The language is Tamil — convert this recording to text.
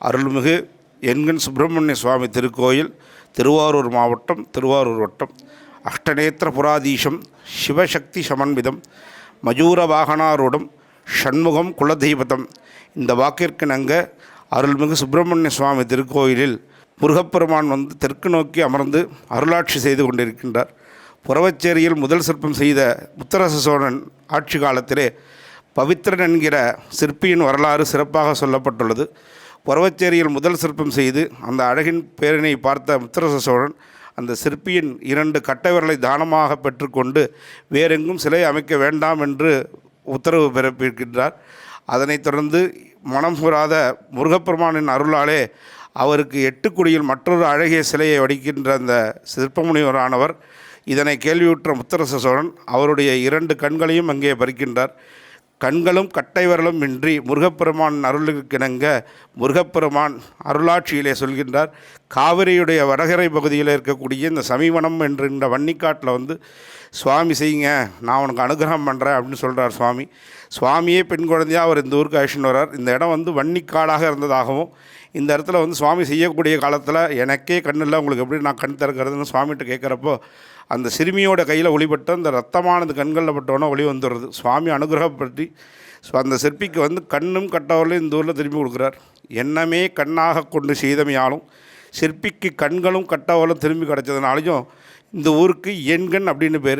அருள்மிகு எண்கண் சுப்பிரமணிய சுவாமி திருக்கோயில், திருவாரூர் மாவட்டம், திருவாரூர் வட்டம். அஷ்டநேத்திர புராதீசம் சிவசக்தி சமன்விதம் மயூர வாகனாரூடம் ஷண்முகம் குலதெய்வதம். இந்த வாக்கிற்கிணங்க அருள்மிகு சுப்பிரமணிய சுவாமி திருக்கோயிலில் முருகப்பெருமான் தெற்கு நோக்கி அமர்ந்து அருளாட்சி செய்து கொண்டிருக்கின்றார். புறவச்சேரியில் முதல் சிற்பம் செய்த முத்தரச சோழன் ஆட்சி காலத்திலே பவித்திரன் என்கிற சிற்பியின் வரலாறு சிறப்பாக சொல்லப்பட்டுள்ளது. புறவச்சேரியில் முதல் சிற்பம் செய்து அந்த அழகின் பேரினை பார்த்த முத்தரச சோழன் அந்த சிற்பியின் 2 கட்டைவிரலை தானமாக பெற்றுக்கொண்டு வேறெங்கும் சிலை அமைக்க வேண்டாம் என்று உத்தரவு பிறப்பிக்கின்றார். அதனைத் தொடர்ந்து மனம் கூறாத முருகப்பெருமானின் அருளாலே அவருக்கு 8 குடியில் மற்றொரு அழகிய சிலையை வடிக்கின்ற அந்த சிற்பமுனிவரானவர் இதனை கேள்வியுற்ற முத்தரச சோழன் அவருடைய 2 கண்களையும் அங்கே பறிக்கின்றார். கண்களும் கட்டை விரலும் இன்றி முருகப்பெருமான் அருளுக்கிணங்க முருகப்பெருமான் அருளாட்சியிலே சொல்கின்றார். காவிரியுடைய வடகரை பகுதியில் இருக்கக்கூடிய இந்த சமீவனம் என்கின்ற வன்னிக்காட்டில் சுவாமி செய்யுங்க, நான் உனக்கு அனுகிரகம் பண்ணுறேன் அப்படின்னு சொல்கிறார் சுவாமி. சுவாமியே பெண் குழந்தையாக அவர் இந்த ஊருக்கு அழைச்சின்னு வர்றார். இந்த இடம் வன்னிக்காடாக இருந்ததாகவும் இந்த இடத்துல சுவாமி செய்யக்கூடிய காலத்தில் எனக்கே கண் இல்லை, உங்களுக்கு எப்படி நான் கண் திறக்கிறதுன்னு சுவாமிகிட்ட கேட்குறப்போ அந்த சிறுமியோட கையில் ஒளிபட்ட அந்த ரத்தமானது கண்களில் பட்டோன்னா ஒளி வந்துடுறது. சுவாமி அனுகிரகப்படுத்தி அந்த சிற்பிக்கு கண்ணும் கட்டவர்களையும் இந்த ஊரில் திரும்பி கொடுக்குறார். எண்ணமே கண்ணாக கொண்டு செய்தமையாலும் சிற்பிக்கு கண்களும் கட்டவர்களும் திரும்பி கிடச்சதுனாலையும் இந்த ஊருக்கு எண்கண் அப்படின்னு பேர்.